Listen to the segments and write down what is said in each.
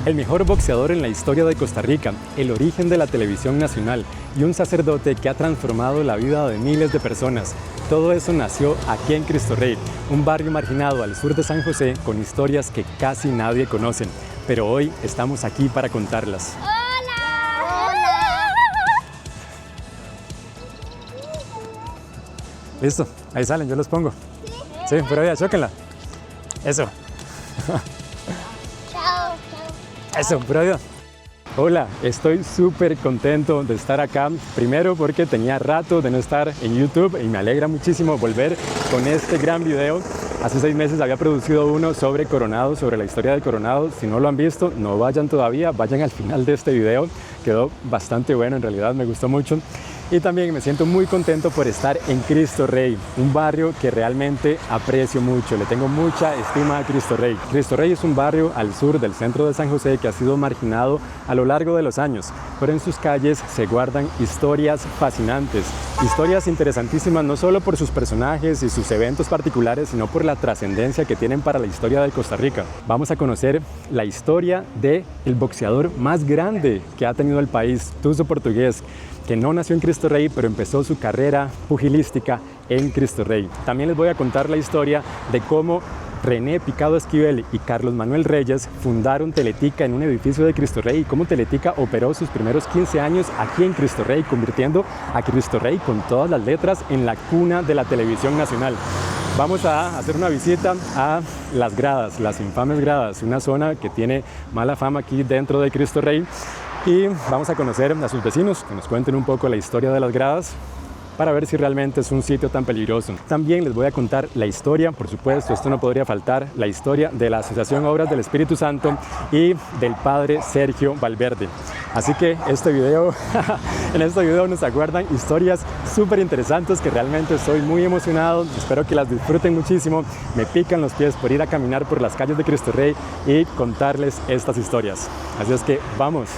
el mejor boxeador en la historia de Costa Rica, el origen de la televisión nacional y un sacerdote que ha transformado la vida de miles de personas. Todo eso nació aquí en Cristo Rey, un barrio marginado al sur de San José con historias que casi nadie conoce, pero hoy estamos aquí para contarlas. Listo, ahí salen, yo los pongo. Sí, pero ya, chóquenla. Eso. Chao. Eso, pura vida. Hola, estoy súper contento de estar acá. Primero porque tenía rato de no estar en YouTube y me alegra muchísimo volver con este gran video. Hace 6 meses había producido uno sobre Coronado, sobre la historia de Coronado. Si no lo han visto, no vayan todavía, vayan al final de este video. Quedó bastante bueno, en realidad me gustó mucho. Y también me siento muy contento por estar en Cristo Rey, un barrio que realmente aprecio mucho, le tengo mucha estima a Cristo Rey. Cristo Rey es un barrio al sur del centro de San José que ha sido marginado a lo largo de los años, pero en sus calles se guardan historias fascinantes, historias interesantísimas no solo por sus personajes y sus eventos particulares, sino por la trascendencia que tienen para la historia de Costa Rica. Vamos a conocer la historia del boxeador más grande que ha tenido el país, Tuzo Portugués, que no nació en Cristo Rey, pero empezó su carrera pugilística en Cristo Rey. También les voy a contar la historia de cómo René Picado Esquivel y Carlos Manuel Reyes fundaron Teletica en un edificio de Cristo Rey y cómo Teletica operó sus primeros 15 años aquí en Cristo Rey, convirtiendo a Cristo Rey con todas las letras en la cuna de la televisión nacional. Vamos a hacer una visita a las gradas, las infames gradas, una zona que tiene mala fama aquí dentro de Cristo Rey. Y vamos a conocer a sus vecinos, que nos cuenten un poco la historia de las gradas para ver si realmente es un sitio tan peligroso. También les voy a contar la historia, por supuesto, esto no podría faltar, la historia de la Asociación Obras del Espíritu Santo y del Padre Sergio Valverde. Así que en este video nos aguardan historias súper interesantes que realmente estoy muy emocionado, espero que las disfruten muchísimo, me pican los pies por ir a caminar por las calles de Cristo Rey y contarles estas historias. Así es que vamos.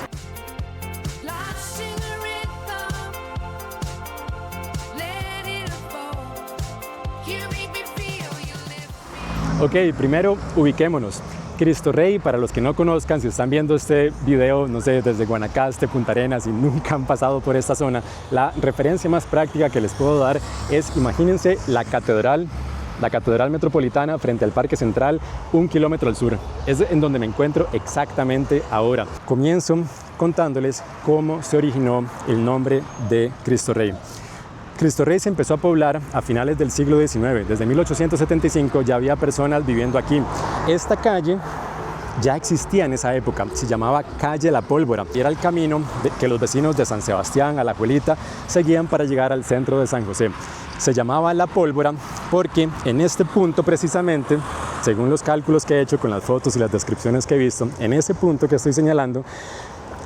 Ok, primero ubiquémonos. Cristo Rey, para los que no conozcan, si están viendo este video, no sé, desde Guanacaste, Punta Arenas y nunca han pasado por esta zona, la referencia más práctica que les puedo dar es, imagínense la catedral metropolitana frente al Parque Central, 1 kilómetro al sur. Es en donde me encuentro exactamente ahora. Comienzo contándoles cómo se originó el nombre de Cristo Rey. Cristo Rey se empezó a poblar a finales del siglo XIX. Desde 1875 ya había personas viviendo aquí. Esta calle ya existía en esa época, se llamaba Calle La Pólvora y era el camino que los vecinos de San Sebastián, Alajuelita, seguían para llegar al centro de San José. Se llamaba La Pólvora porque en este punto precisamente, según los cálculos que he hecho con las fotos y las descripciones que he visto, en ese punto que estoy señalando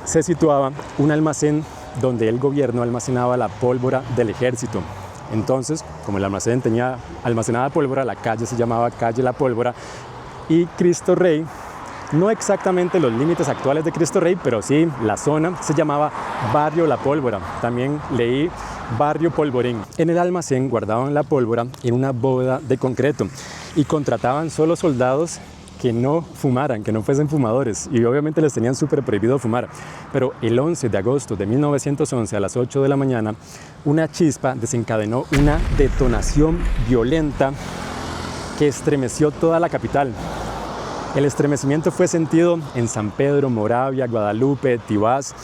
se situaba un almacén donde el gobierno almacenaba la pólvora del ejército. Entonces, como el almacén tenía almacenada pólvora, la calle se llamaba Calle La Pólvora y Cristo Rey, no exactamente los límites actuales de Cristo Rey, pero sí la zona se llamaba Barrio La Pólvora. También leí Barrio Polvorín. En el almacén guardaban la pólvora en una bóveda de concreto y contrataban solo soldados que no fumaran, que no fuesen fumadores, y obviamente les tenían súper prohibido fumar. Pero el 11 de agosto de 1911 a las 8 de la mañana, una chispa desencadenó una detonación violenta que estremeció toda la capital. El estremecimiento fue sentido en San Pedro, Moravia, Guadalupe, Tibás,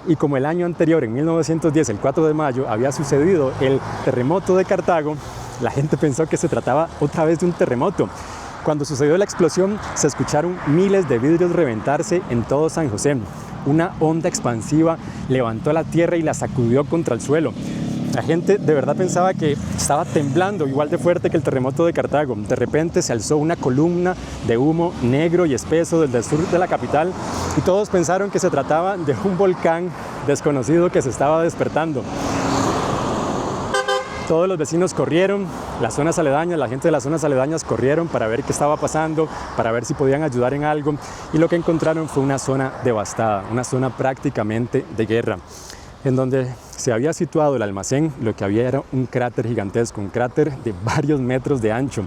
y como el año anterior, en 1910, el 4 de mayo, había sucedido el terremoto de Cartago, la gente pensó que se trataba otra vez de un terremoto. Cuando sucedió la explosión, se escucharon miles de vidrios reventarse en todo San José. Una onda expansiva levantó la tierra y la sacudió contra el suelo. La gente de verdad pensaba que estaba temblando igual de fuerte que el terremoto de Cartago. De repente se alzó una columna de humo negro y espeso desde el sur de la capital y todos pensaron que se trataba de un volcán desconocido que se estaba despertando. Todos los vecinos corrieron, las zonas aledañas, la gente de las zonas aledañas corrieron para ver qué estaba pasando, para ver si podían ayudar en algo, y lo que encontraron fue una zona devastada, una zona prácticamente de guerra. En donde se había situado el almacén, lo que había era un cráter gigantesco, un cráter de varios metros de ancho.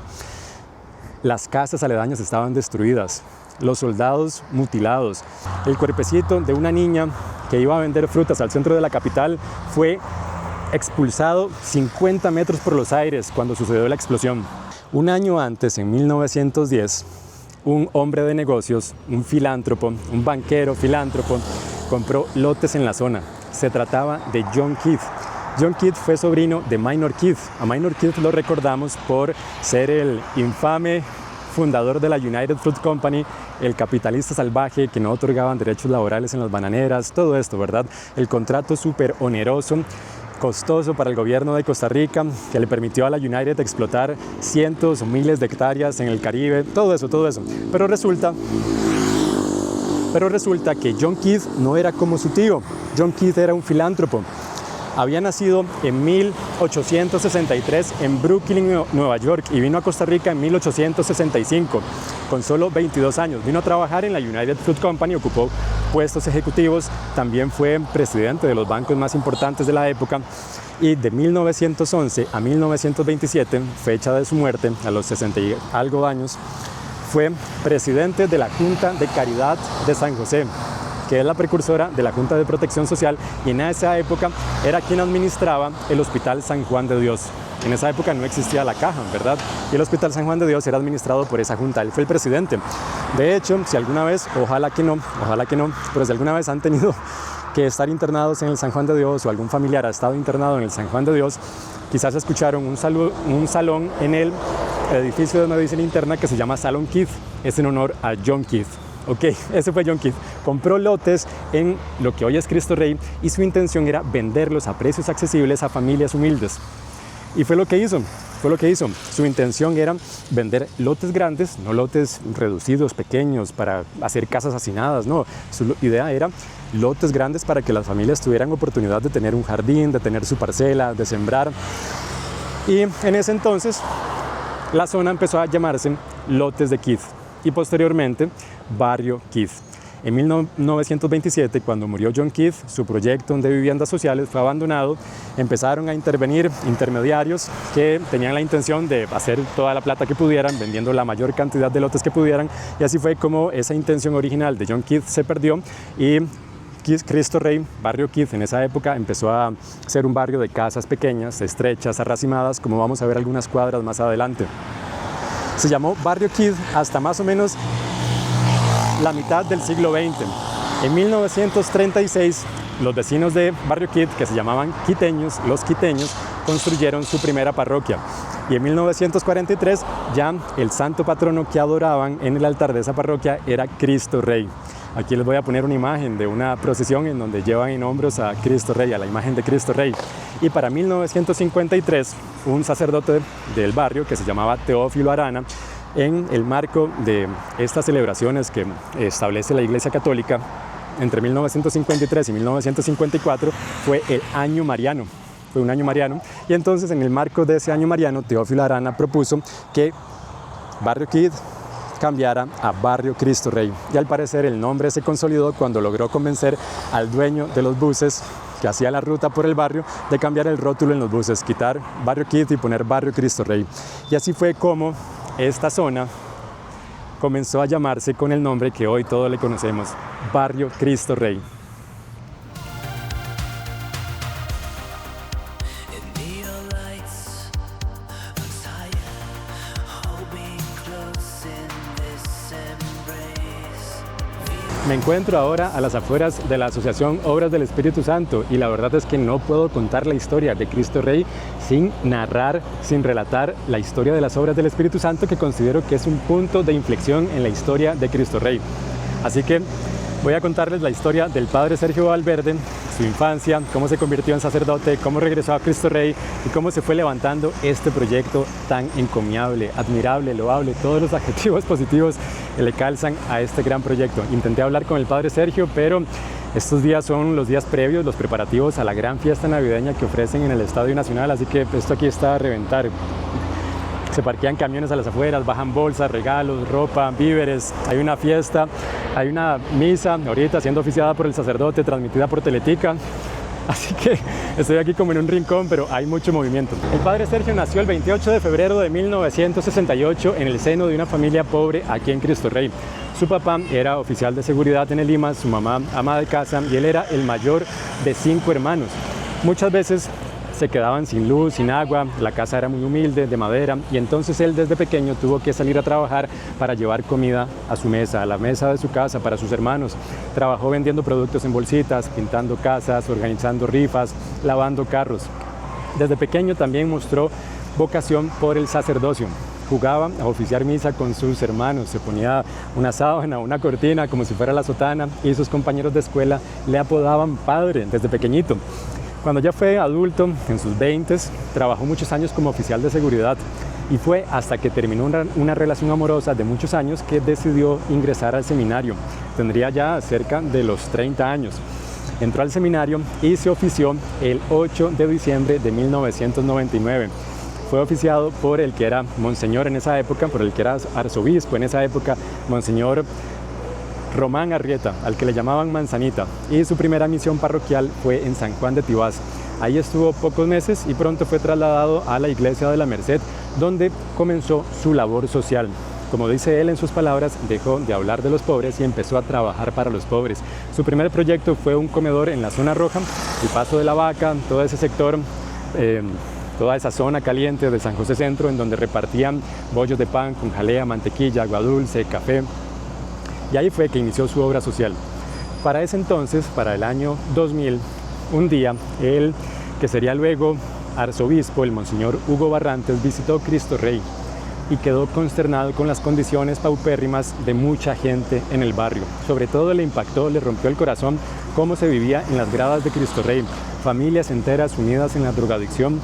Las casas aledañas estaban destruidas. los soldados mutilados. El cuerpecito de una niña que iba a vender frutas al centro de la capital fue expulsado 50 metros por los aires cuando sucedió la explosión. Un año antes, en 1910, un hombre de negocios, un filántropo, un banquero filántropo, compró lotes en la zona. Se trataba de John Keith. John Keith fue sobrino de Minor Keith. A Minor Keith lo recordamos por ser el infame fundador de la United Fruit Company, el capitalista salvaje que no otorgaban derechos laborales en las bananeras, todo esto, ¿verdad? El contrato súper oneroso, costoso para el gobierno de Costa Rica, que le permitió a la United explotar cientos o miles de hectáreas en el Caribe, todo eso. Pero resulta que John Keith no era como su tío. John Keith era un filántropo. Había nacido en 1863 en Brooklyn, Nueva York, y vino a Costa Rica en 1865, con solo 22 años. Vino a trabajar en la United Fruit Company, ocupó puestos ejecutivos, también fue presidente de los bancos más importantes de la época, y de 1911 a 1927, fecha de su muerte, a los 60 y algo años, fue presidente de la Junta de Caridad de San José, que es la precursora de la Junta de Protección Social, y en esa época era quien administraba el Hospital San Juan de Dios. En esa época no existía la caja, ¿verdad? Y el Hospital San Juan de Dios era administrado por esa junta, él fue el presidente. De hecho, si alguna vez, ojalá que no, pero si alguna vez han tenido que estar internados en el San Juan de Dios o algún familiar ha estado internado en el San Juan de Dios, quizás escucharon un salón en el edificio de medicina interna que se llama Salón Keith, es en honor a John Keith. Ok, ese fue John Keith. Compró lotes en lo que hoy es Cristo Rey y su intención era venderlos a precios accesibles a familias humildes. Y fue lo que hizo. Su intención era vender lotes grandes, no lotes reducidos, pequeños, para hacer casas hacinadas, no. Su idea era lotes grandes para que las familias tuvieran oportunidad de tener un jardín, de tener su parcela, de sembrar. Y en ese entonces, la zona empezó a llamarse Lotes de Keith y posteriormente Barrio Keith. En 1927, cuando murió John Keith, su proyecto de viviendas sociales fue abandonado. Empezaron a intervenir intermediarios que tenían la intención de hacer toda la plata que pudieran, vendiendo la mayor cantidad de lotes que pudieran, y así fue como esa intención original de John Keith se perdió y Cristo Rey, Barrio Keith, en esa época empezó a ser un barrio de casas pequeñas, estrechas, arracimadas, como vamos a ver algunas cuadras más adelante. Se llamó Barrio Keith hasta más o menos la mitad del siglo XX. En 1936, los vecinos de Barrio Keith, que se llamaban quiteños, los quiteños, construyeron su primera parroquia. Y en 1943, ya el santo patrono que adoraban en el altar de esa parroquia era Cristo Rey. Aquí les voy a poner una imagen de una procesión en donde llevan en hombros a Cristo Rey, a la imagen de Cristo Rey. Y para 1953, un sacerdote del barrio que se llamaba Teófilo Arana, en el marco de estas celebraciones que establece la Iglesia Católica, entre 1953 y 1954 fue el año mariano. Fue un año mariano, y entonces en el marco de ese año mariano, Teófilo Arana propuso que Barrio Keith cambiara a Barrio Cristo Rey, y al parecer el nombre se consolidó cuando logró convencer al dueño de los buses que hacía la ruta por el barrio de cambiar el rótulo en los buses, quitar Barrio Keith y poner Barrio Cristo Rey. Y así fue como esta zona comenzó a llamarse con el nombre que hoy todos le conocemos, Barrio Cristo Rey. Me encuentro ahora a las afueras de la Asociación Obras del Espíritu Santo y la verdad es que no puedo contar la historia de Cristo Rey sin narrar, sin relatar la historia de las obras del Espíritu Santo, que considero que es un punto de inflexión en la historia de Cristo Rey. Así que voy a contarles la historia del padre Sergio Valverde, su infancia, cómo se convirtió en sacerdote, cómo regresó a Cristo Rey y cómo se fue levantando este proyecto tan encomiable, admirable, loable, todos los adjetivos positivos que le calzan a este gran proyecto. Intenté hablar con el padre Sergio, pero estos días son los días previos, los preparativos a la gran fiesta navideña que ofrecen en el Estadio Nacional, así que esto aquí está a reventar. Se parquean camiones a las afueras, bajan bolsas, regalos, ropa, víveres, hay una fiesta, hay una misa ahorita siendo oficiada por el sacerdote, transmitida por Teletica. Así que estoy aquí como en un rincón, pero hay mucho movimiento. El padre Sergio nació el 28 de febrero de 1968 en el seno de una familia pobre aquí en Cristo Rey. Su papá era oficial de seguridad en el IMAS, su mamá ama de casa y él era el mayor de 5 hermanos. Muchas veces se quedaban sin luz, sin agua, la casa era muy humilde, de madera, y entonces él desde pequeño tuvo que salir a trabajar para llevar comida a su mesa, a la mesa de su casa para sus hermanos. Trabajó vendiendo productos en bolsitas, pintando casas, organizando rifas, lavando carros. Desde pequeño también mostró vocación por el sacerdocio. Jugaba a oficiar misa con sus hermanos, se ponía una sábana, una cortina como si fuera la sotana, y sus compañeros de escuela le apodaban padre desde pequeñito. Cuando ya fue adulto, en sus 20s, trabajó muchos años como oficial de seguridad y fue hasta que terminó una relación amorosa de muchos años que decidió ingresar al seminario. Tendría ya cerca de los 30 años. Entró al seminario y se ofició el 8 de diciembre de 1999. Fue oficiado por el que era monseñor en esa época, por el que era arzobispo en esa época, monseñor Román Arrieta, al que le llamaban Manzanita, y su primera misión parroquial fue en San Juan de Tibás. Ahí estuvo pocos meses y pronto fue trasladado a la iglesia de la Merced, donde comenzó su labor social. Como dice él en sus palabras, dejó de hablar de los pobres y empezó a trabajar para los pobres. Su primer proyecto fue un comedor en la zona roja, el Paso de la Vaca, todo ese sector, toda esa zona caliente de San José Centro, en donde repartían bollos de pan con jalea, mantequilla, agua dulce, café. Y ahí fue que inició su obra social. Para ese entonces, para el año 2000, un día, él, que sería luego arzobispo, el monseñor Hugo Barrantes, visitó Cristo Rey y quedó consternado con las condiciones paupérrimas de mucha gente en el barrio. Sobre todo le impactó, le rompió el corazón cómo se vivía en las gradas de Cristo Rey. Familias enteras unidas en la drogadicción,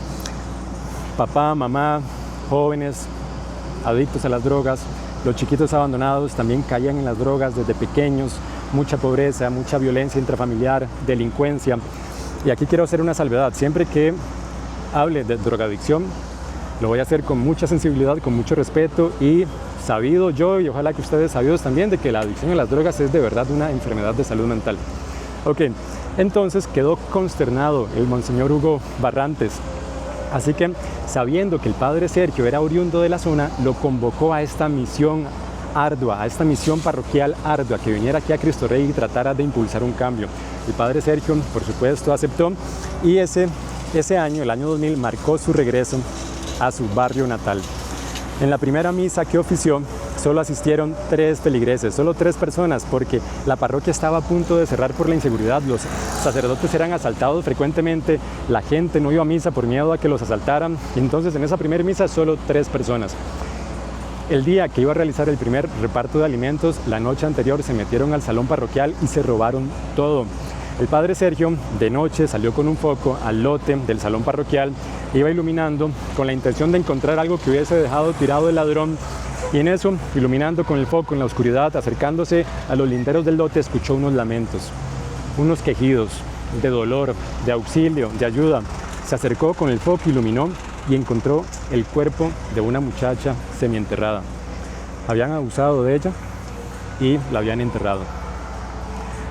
papá, mamá, jóvenes adictos a las drogas. Los chiquitos abandonados también caían en las drogas desde pequeños, mucha pobreza, mucha violencia intrafamiliar, delincuencia. Y aquí quiero hacer una salvedad, siempre que hable de drogadicción, lo voy a hacer con mucha sensibilidad, con mucho respeto y sabido yo, y ojalá que ustedes sabidos también, de que la adicción a las drogas es de verdad una enfermedad de salud mental. Ok, entonces quedó consternado el monseñor Hugo Barrantes. Así que, sabiendo que el padre Sergio era oriundo de la zona, lo convocó a esta misión ardua, a esta misión parroquial ardua, que viniera aquí a Cristo Rey y tratara de impulsar un cambio. El padre Sergio, por supuesto, aceptó, y ese año, el año 2000, marcó su regreso a su barrio natal. En la primera misa que ofició, solo asistieron 3 feligreses, solo 3 personas, porque la parroquia estaba a punto de cerrar por la inseguridad. Los sacerdotes eran asaltados frecuentemente, la gente no iba a misa por miedo a que los asaltaran, y entonces en esa primera misa solo 3 personas. El día que iba a realizar el primer reparto de alimentos, la noche anterior se metieron al salón parroquial y se robaron todo. El padre Sergio de noche salió con un foco al lote del salón parroquial, iba iluminando con la intención de encontrar algo que hubiese dejado tirado el ladrón, y en eso, iluminando con el foco en la oscuridad, acercándose a los linderos del lote, escuchó unos lamentos, unos quejidos de dolor, de auxilio, de ayuda. Se acercó con el foco, iluminó y encontró el cuerpo de una muchacha semienterrada. Habían abusado de ella y la habían enterrado.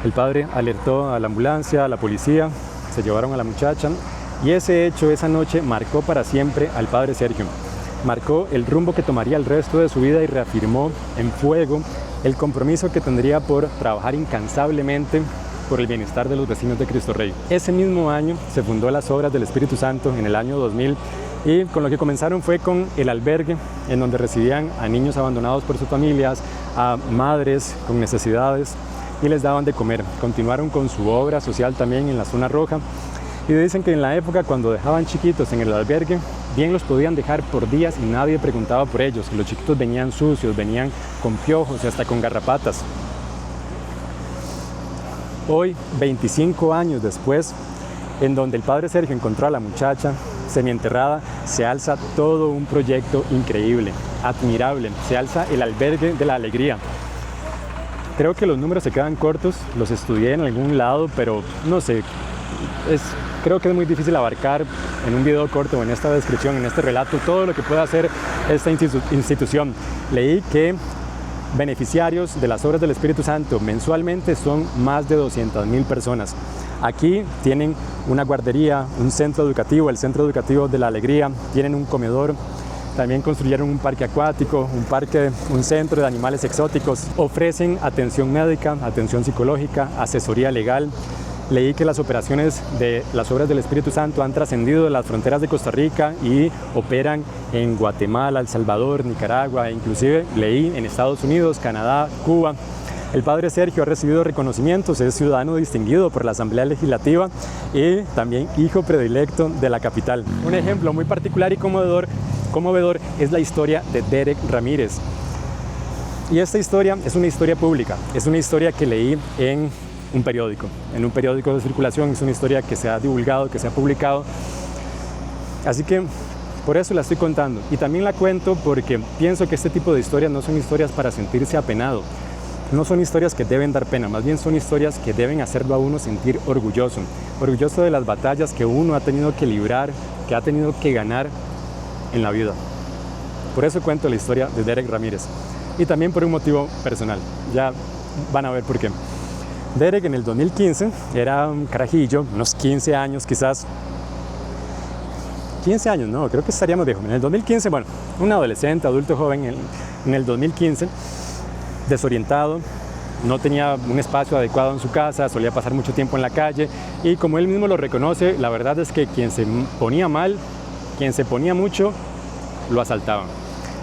El padre alertó a la ambulancia, a la policía, se llevaron a la muchacha, y ese hecho, esa noche, marcó para siempre al padre Sergio. Marcó el rumbo que tomaría el resto de su vida y reafirmó en fuego el compromiso que tendría por trabajar incansablemente por el bienestar de los vecinos de Cristo Rey. Ese mismo año se fundó las Obras del Espíritu Santo, en el año 2000, y con lo que comenzaron fue con el albergue, en donde recibían a niños abandonados por sus familias, a madres con necesidades, y les daban de comer. Continuaron con su obra social también en la zona roja, y dicen que en la época, cuando dejaban chiquitos en el albergue, bien los podían dejar por días y nadie preguntaba por ellos. Los chiquitos venían sucios, venían con piojos y hasta con garrapatas. Hoy, 25 años después, en donde el padre Sergio encontró a la muchacha semienterrada, se alza todo un proyecto increíble, admirable. Se alza el albergue de la alegría. Creo que los números se quedan cortos, los estudié en algún lado, pero no sé, creo que es muy difícil abarcar en un video corto o en esta descripción, en este relato, todo lo que puede hacer esta institución. Leí que beneficiarios de las Obras del Espíritu Santo mensualmente son más de 200,000 personas. Aquí tienen una guardería, un centro educativo, el Centro Educativo de la Alegría, tienen un comedor, también construyeron un parque acuático, un centro de animales exóticos. Ofrecen atención médica, atención psicológica, asesoría legal. Leí que las operaciones de las obras del Espíritu Santo han trascendido las fronteras de Costa Rica y operan en Guatemala, El Salvador, Nicaragua, e inclusive leí en Estados Unidos, Canadá, Cuba. El padre Sergio ha recibido reconocimientos, es ciudadano distinguido por la Asamblea Legislativa y también hijo predilecto de la capital. Un ejemplo muy particular y conmovedor es la historia de Derek Ramírez. Y esta historia es una historia pública, es una historia que leí en un periódico de circulación, es una historia que se ha divulgado, que se ha publicado. Así que por eso la estoy contando. Y también la cuento porque pienso que este tipo de historias no son historias para sentirse apenado. No son historias que deben dar pena, más bien son historias que deben hacerlo a uno sentir orgulloso. Orgulloso de las batallas que uno ha tenido que librar, que ha tenido que ganar en la vida. Por eso cuento la historia de Derek Ramírez. Y también por un motivo personal. Ya van a ver por qué. Derek en el 2015 era un carajillo, unos 15 años quizás. 15 años, no, creo que estaría más viejo. En el 2015, bueno, un adolescente, adulto joven en el 2015, desorientado, no tenía un espacio adecuado en su casa, solía pasar mucho tiempo en la calle y como él mismo lo reconoce, la verdad es que quien se ponía mal, quien se ponía mucho, lo asaltaban.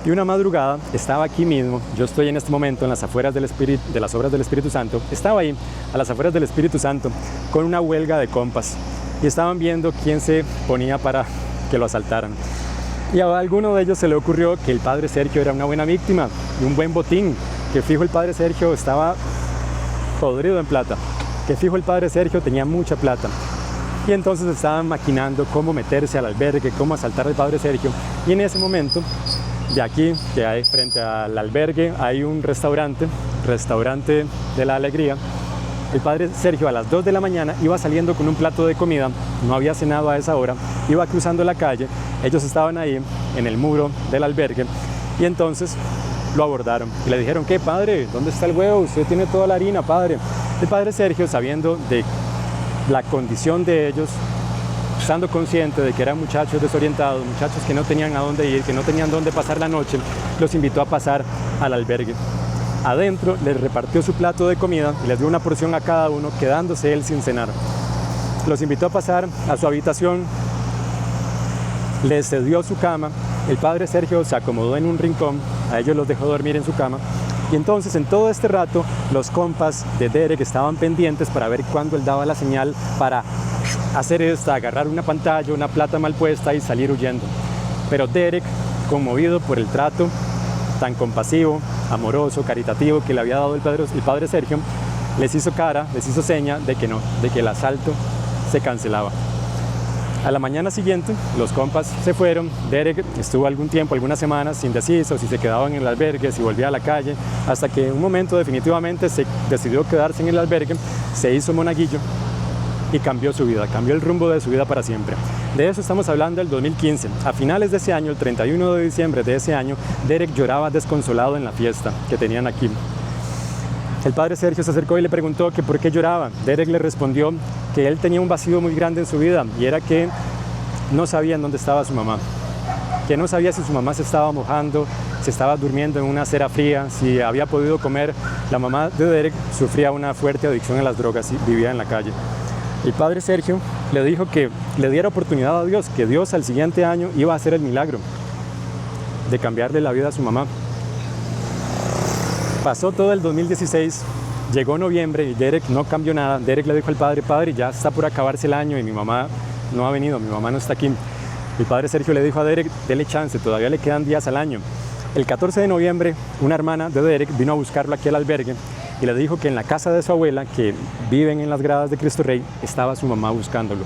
Y una madrugada estaba aquí mismo, yo estoy en este momento en las afueras de las obras del Espíritu Santo, estaba ahí a las afueras del Espíritu Santo con una huelga de compas y estaban viendo quién se ponía para que lo asaltaran. Y a alguno de ellos se le ocurrió que el padre Sergio era una buena víctima y un buen botín, que fijo el padre Sergio estaba podrido en plata, que fijo el padre Sergio tenía mucha plata. Y entonces estaban maquinando cómo meterse al albergue, cómo asaltar al padre Sergio. Y en ese momento, de aquí, que hay frente al albergue, hay un restaurante de la Alegría. El padre Sergio a las 2 de la mañana iba saliendo con un plato de comida, no había cenado a esa hora, iba cruzando la calle, ellos estaban ahí en el muro del albergue y entonces lo abordaron y le dijeron: ¿qué, padre? ¿Dónde está el huevo? Usted tiene toda la harina, padre. El padre Sergio, sabiendo de la condición de ellos, estando consciente de que eran muchachos desorientados, muchachos que no tenían a dónde ir, que no tenían dónde pasar la noche, los invitó a pasar al albergue. Adentro les repartió su plato de comida y les dio una porción a cada uno, quedándose él sin cenar. Los invitó a pasar a su habitación, les cedió su cama. El padre Sergio se acomodó en un rincón, a ellos los dejó dormir en su cama. Y entonces en todo este rato los compas de Derek estaban pendientes para ver cuándo él daba la señal para hacer agarrar una pantalla, una plata mal puesta y salir huyendo. Pero Derek, conmovido por el trato tan compasivo, amoroso, caritativo que le había dado el padre Sergio, les hizo seña de que no, de que el asalto se cancelaba. A la mañana siguiente, los compas se fueron. Derek estuvo algún tiempo, algunas semanas, indeciso si se quedaba en el albergue, si volvía a la calle, hasta que en un momento definitivamente se decidió quedarse en el albergue, se hizo monaguillo y cambió su vida, cambió el rumbo de su vida para siempre. De eso estamos hablando del 2015. A finales de ese año, el 31 de diciembre de ese año, Derek lloraba desconsolado en la fiesta que tenían aquí. El padre Sergio se acercó y le preguntó que por qué lloraba. Derek le respondió que él tenía un vacío muy grande en su vida y era que no sabía en dónde estaba su mamá, que no sabía si su mamá se estaba mojando, si estaba durmiendo en una acera fría, si había podido comer. La mamá de Derek sufría una fuerte adicción a las drogas y vivía en la calle. El padre Sergio le dijo que le diera oportunidad a Dios, que Dios al siguiente año iba a hacer el milagro de cambiarle la vida a su mamá. Pasó todo el 2016, llegó noviembre y Derek no cambió nada. Derek le dijo al padre: padre, ya está por acabarse el año y mi mamá no ha venido, mi mamá no está aquí. El padre Sergio le dijo a Derek: dele chance, todavía le quedan días al año. El 14 de noviembre, una hermana de Derek vino a buscarlo aquí al albergue y le dijo que en la casa de su abuela, que viven en las gradas de Cristo Rey, estaba su mamá buscándolo.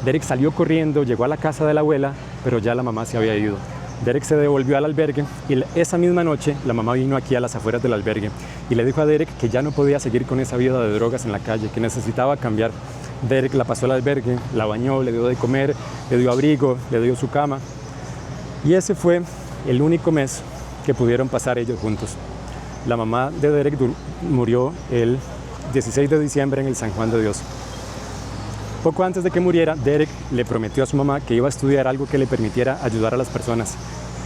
Derek salió corriendo, llegó a la casa de la abuela, pero ya la mamá se había ido. Derek se devolvió al albergue y esa misma noche la mamá vino aquí a las afueras del albergue y le dijo a Derek que ya no podía seguir con esa vida de drogas en la calle, que necesitaba cambiar. Derek la pasó al albergue, la bañó, le dio de comer, le dio abrigo, le dio su cama. Y ese fue el único mes que pudieron pasar ellos juntos. La mamá de Derek murió el 16 de diciembre en el San Juan de Dios. Poco antes de que muriera, Derek le prometió a su mamá que iba a estudiar algo que le permitiera ayudar a las personas.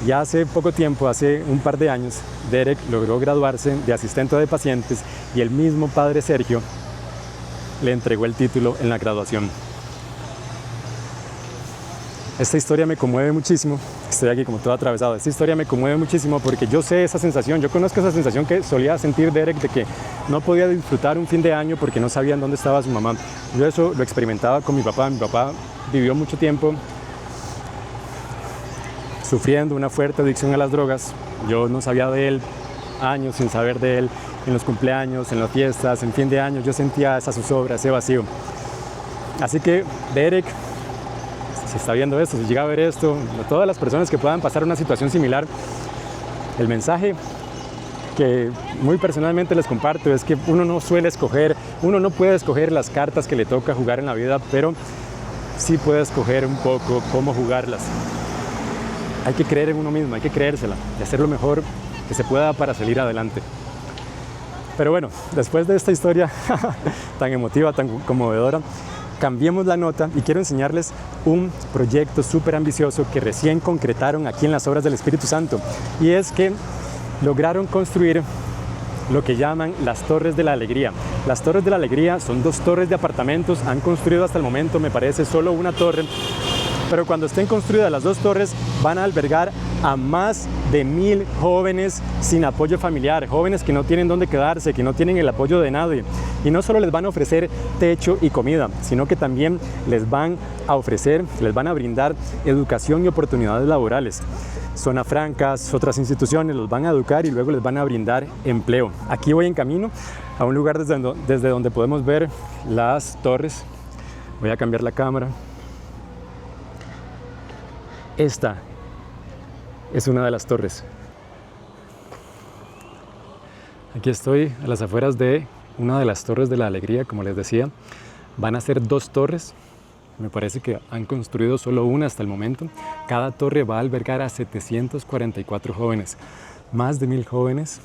Y hace poco tiempo, hace un par de años, Derek logró graduarse de asistente de pacientes y el mismo padre Sergio le entregó el título en la graduación. Esta historia me conmueve muchísimo, estoy aquí como todo atravesado, esta historia me conmueve muchísimo porque yo sé esa sensación, yo conozco esa sensación que solía sentir Derek de que no podía disfrutar un fin de año porque no sabían dónde estaba su mamá. Yo eso lo experimentaba con mi papá vivió mucho tiempo sufriendo una fuerte adicción a las drogas, yo no sabía de él, años sin saber de él, en los cumpleaños, en las fiestas, en fin de año, yo sentía esa zozobra, ese vacío. Así que Derek, si está viendo esto, si llega a ver esto, a todas las personas que puedan pasar una situación similar, el mensaje que muy personalmente les comparto es que uno no puede escoger las cartas que le toca jugar en la vida, pero sí puede escoger un poco cómo jugarlas. Hay que creer en uno mismo, hay que creérsela y hacer lo mejor que se pueda para salir adelante. Pero bueno, después de esta historia tan emotiva, tan conmovedora, cambiemos la nota y quiero enseñarles un proyecto súper ambicioso que recién concretaron aquí en las Obras del Espíritu Santo. Y es que lograron construir lo que llaman las Torres de la Alegría. Las Torres de la Alegría son 2 torres de apartamentos, han construido hasta el momento, me parece, solo una torre, pero cuando estén construidas las 2 torres van a albergar a más de 1000 jóvenes sin apoyo familiar, jóvenes que no tienen dónde quedarse, que no tienen el apoyo de nadie. Y no solo les van a ofrecer techo y comida, sino que también les van a brindar educación y oportunidades laborales. Zona Francas, otras instituciones los van a educar y luego les van a brindar empleo. Aquí voy en camino a un lugar desde donde podemos ver las torres. Voy a cambiar la cámara. Esta es una de las torres. Aquí estoy a las afueras de una de las Torres de la Alegría, como les decía. Van a ser 2 torres. Me parece que han construido solo una hasta el momento. Cada torre va a albergar a 744 jóvenes. Más de 1000 jóvenes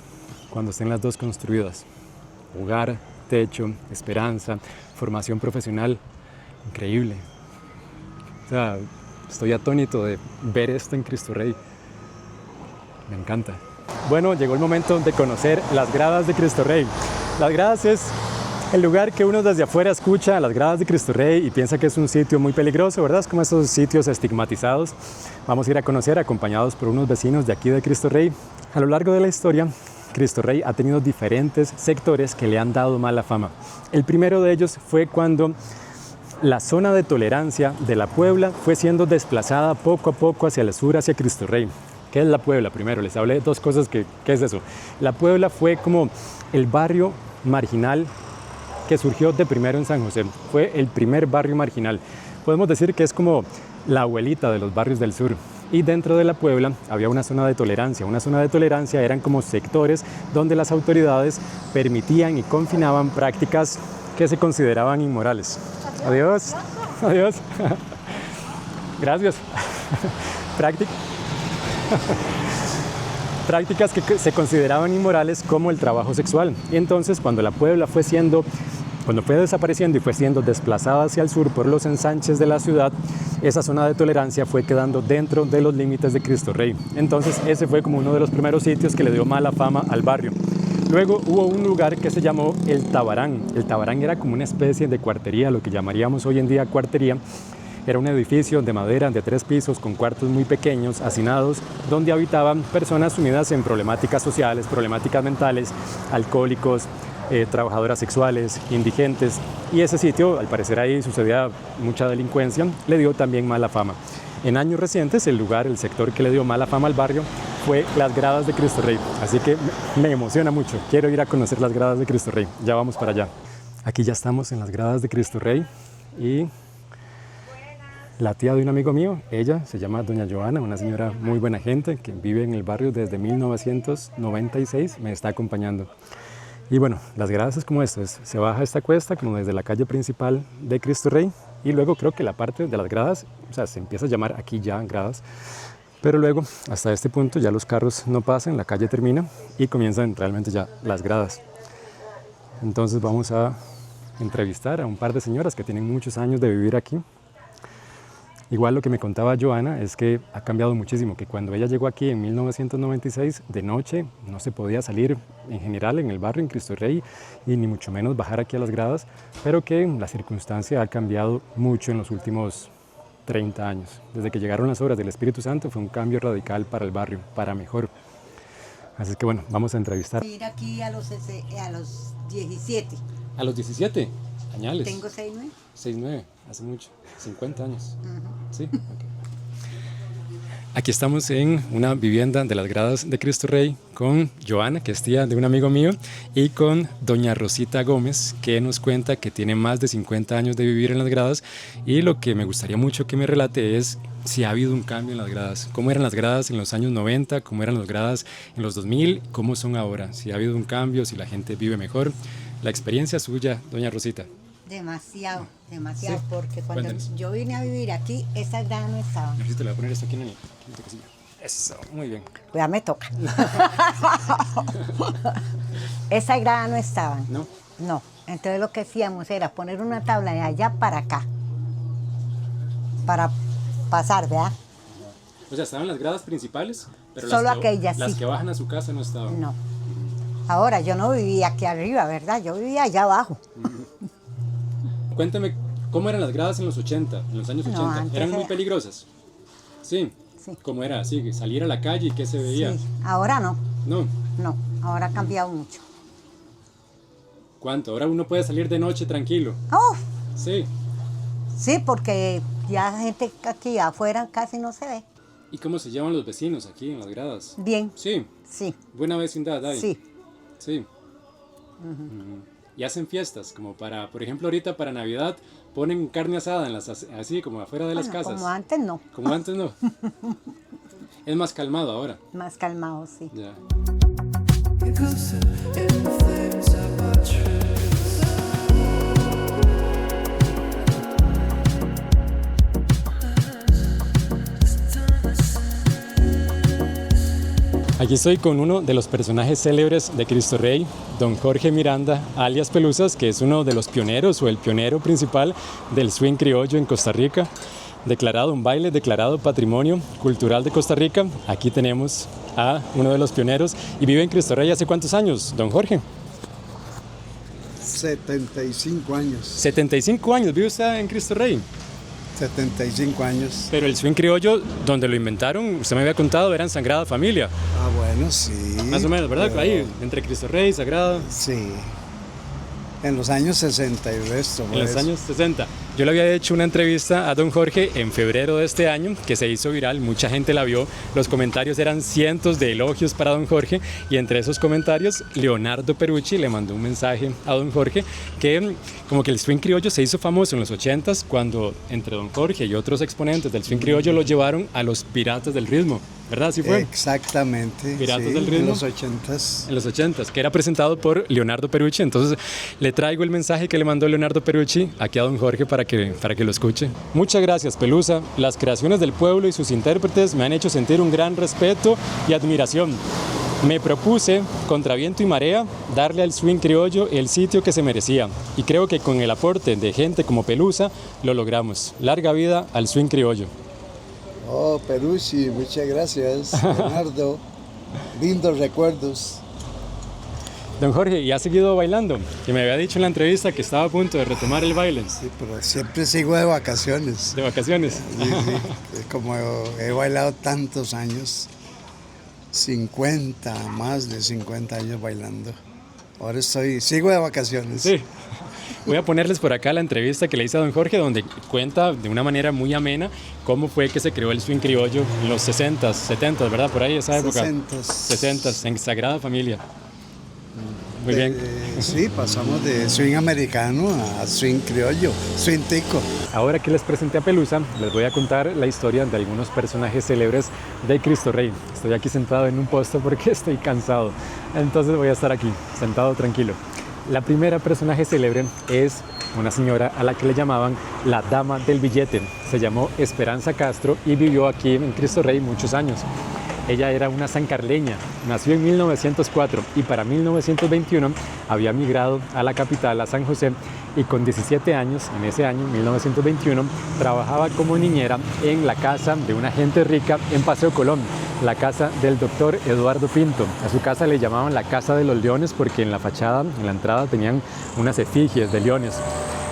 cuando estén las 2 construidas. Hogar, techo, esperanza, formación profesional. Increíble. O sea, estoy atónito de ver esto en Cristo Rey. Me encanta. Bueno, llegó el momento de conocer las gradas de Cristo Rey. Las gradas es el lugar que uno desde afuera escucha, las gradas de Cristo Rey, y piensa que es un sitio muy peligroso, ¿verdad? Es como esos sitios estigmatizados. Vamos a ir a conocer acompañados por unos vecinos de aquí de Cristo Rey. A lo largo de la historia, Cristo Rey ha tenido diferentes sectores que le han dado mala fama. El primero de ellos fue cuando la zona de tolerancia de La Puebla fue siendo desplazada poco a poco hacia el sur, hacia Cristo Rey. ¿Qué es La Puebla? Primero, les hablé de 2 cosas. ¿Qué es eso? La Puebla fue como el barrio marginal que surgió de primero en San José. Fue el primer barrio marginal. Podemos decir que es como la abuelita de los barrios del sur. Y dentro de La Puebla había una zona de tolerancia. Una zona de tolerancia eran como sectores donde las autoridades permitían y confinaban prácticas que se consideraban inmorales. Adiós. Adiós. Gracias. Prácticas que se consideraban inmorales como el trabajo sexual. Y entonces cuando La Puebla fue desapareciendo y fue siendo desplazada hacia el sur por los ensanches de la ciudad, esa zona de tolerancia fue quedando dentro de los límites de Cristo Rey. Entonces ese fue como uno de los primeros sitios que le dio mala fama al barrio. Luego hubo un lugar que se llamó El Tabarán. El Tabarán era como una especie de cuartería, lo que llamaríamos hoy en día cuartería. Era un edificio de madera de 3 pisos con cuartos muy pequeños, hacinados, donde habitaban personas sumidas en problemáticas sociales, problemáticas mentales, alcohólicos, trabajadoras sexuales, indigentes. Y ese sitio, al parecer ahí sucedía mucha delincuencia, le dio también mala fama. En años recientes, el sector que le dio mala fama al barrio fue las gradas de Cristo Rey. Así que me emociona mucho. Quiero ir a conocer las gradas de Cristo Rey. Ya vamos para allá. Aquí ya estamos en las gradas de Cristo Rey y la tía de un amigo mío, ella se llama doña Joana, una señora muy buena gente que vive en el barrio desde 1996, me está acompañando. Y bueno, las gradas es como esto, se baja esta cuesta como desde la calle principal de Cristo Rey y luego creo que la parte de las gradas, o sea, se empieza a llamar aquí ya gradas, pero luego hasta este punto ya los carros no pasan, la calle termina y comienzan realmente ya las gradas. Entonces vamos a entrevistar a un par de señoras que tienen muchos años de vivir aquí. Igual lo que me contaba Joana es que ha cambiado muchísimo, que cuando ella llegó aquí en 1996, de noche no se podía salir en general en el barrio, en Cristo Rey, y ni mucho menos bajar aquí a las gradas, pero que la circunstancia ha cambiado mucho en los últimos 30 años. Desde que llegaron las obras del Espíritu Santo fue un cambio radical para el barrio, para mejor. Así que bueno, vamos a entrevistar. Ir aquí a los 17. ¿A los 17? Añales. Tengo 6'9". 6'9", hace mucho, 50 años. Sí, okay. Aquí estamos en una vivienda de las gradas de Cristo Rey con Joana, que es tía de un amigo mío, y con doña Rosita Gómez, que nos cuenta que tiene más de 50 años de vivir en las gradas, y lo que me gustaría mucho que me relate es si ha habido un cambio en las gradas, cómo eran las gradas en los años 90, cómo eran las gradas en los 2000, cómo son ahora, si ha habido un cambio, si la gente vive mejor. La experiencia suya, doña Rosita. Demasiado, Sí. porque cuando Cuéntanos. yo vine a vivir aquí, esas gradas no estaban. Rosita, le voy a poner esto aquí en la casilla. Eso, muy bien. Ya me toca. Esas gradas no estaban. ¿No? No. Entonces lo que hacíamos era poner una tabla de allá para acá. Para pasar, ¿verdad? O sea, estaban las gradas principales, pero Solo las que, aquellas, las sí. que bajan a su casa no estaban. No. Ahora, yo no vivía aquí arriba, ¿verdad? Yo vivía allá abajo. Cuéntame, ¿cómo eran las gradas en los 80, en los años No, 80? antes ¿Eran muy era- peligrosas? Sí. Sí. ¿Cómo era? Sí, salir a la calle y qué se veía. Sí. Ahora no. No. No. Ahora ha cambiado mucho. ¿Cuánto? Ahora uno puede salir de noche tranquilo. ¡Oh! Sí. Sí, porque ya gente aquí afuera casi no se ve. ¿Y cómo se llaman los vecinos aquí en las gradas? Bien. Sí. Sí. Buena vecindad hay. Sí. Sí. Ujú. Y hacen fiestas, como para, por ejemplo, ahorita para Navidad ponen carne asada en las, así como afuera de las Bueno, casas. como antes no. Como antes no. Es más calmado ahora. Más calmado, sí. Ya. Aquí estoy con uno de los personajes célebres de Cristo Rey, don Jorge Miranda, alias Pelusas, que es uno de los pioneros o el pionero principal del swing criollo en Costa Rica, declarado un baile, declarado Patrimonio Cultural de Costa Rica. Aquí tenemos a uno de los pioneros y vive en Cristo Rey. ¿Hace cuántos años, don Jorge? 75 años. 75 años vive usted en Cristo Rey. 75 años. Pero el swing criollo, donde lo inventaron, usted me había contado, era en Sagrada Familia. Ah, bueno, sí. Más o menos, ¿verdad? pero- Ahí, entre Cristo Rey y Sagrada. Sí. En los años 60 y resto. En los pues. años 60. Yo le había hecho una entrevista a don Jorge en febrero de este año, que se hizo viral, mucha gente la vio, los comentarios eran cientos de elogios para don Jorge, y entre esos comentarios, Leonardo Perucci le mandó un mensaje a don Jorge, que como que el swing criollo se hizo famoso en los 80s, cuando entre don Jorge y otros exponentes del swing criollo lo llevaron a los Piratas del Ritmo, ¿verdad? ¿Así fue? Exactamente. Piratas sí, del Ritmo. En los 80s. En los 80s, que era presentado por Leonardo Perucci. Entonces le traigo el mensaje que le mandó Leonardo Perucci aquí a don Jorge para que lo escuche. Muchas gracias, Pelusa. Las creaciones del pueblo y sus intérpretes me han hecho sentir un gran respeto y admiración. Me propuse, contra viento y marea, darle al swing criollo el sitio que se merecía. Y creo que con el aporte de gente como Pelusa lo logramos. Larga vida al swing criollo. Oh, Perucci, muchas gracias. Leonardo, lindos recuerdos. Don Jorge, ¿y ha seguido bailando? Que me había dicho en la entrevista que estaba a punto de retomar el baile. Sí, pero siempre sigo de vacaciones. De vacaciones. Sí, sí. Como he bailado tantos años, 50, más de 50 años bailando. Ahora sigo de vacaciones. Sí. Voy a ponerles por acá la entrevista que le hice a don Jorge, donde cuenta de una manera muy amena cómo fue que se creó el swing criollo en los 60s, 70s, ¿verdad? Por ahí, esa época. 60s, en Sagrada Familia. Muy bien. Sí, pasamos de swing americano a swing criollo, swing tico. Ahora que les presenté a Pelusa, les voy a contar la historia de algunos personajes célebres de Cristo Rey. Estoy aquí sentado en un puesto porque estoy cansado, entonces voy a estar aquí, sentado tranquilo. La primera personaje célebre es una señora a la que le llamaban la Dama del Billete. Se llamó Esperanza Castro y vivió aquí en Cristo Rey muchos años. Ella era una sancarleña, nació en 1904 y para 1921 había migrado a la capital, a San José, y con 17 años, en ese año, 1921, trabajaba como niñera en la casa de una gente rica en Paseo Colón, la casa del doctor Eduardo Pinto. A su casa le llamaban la Casa de los Leones porque en la fachada, en la entrada, tenían unas efigies de leones.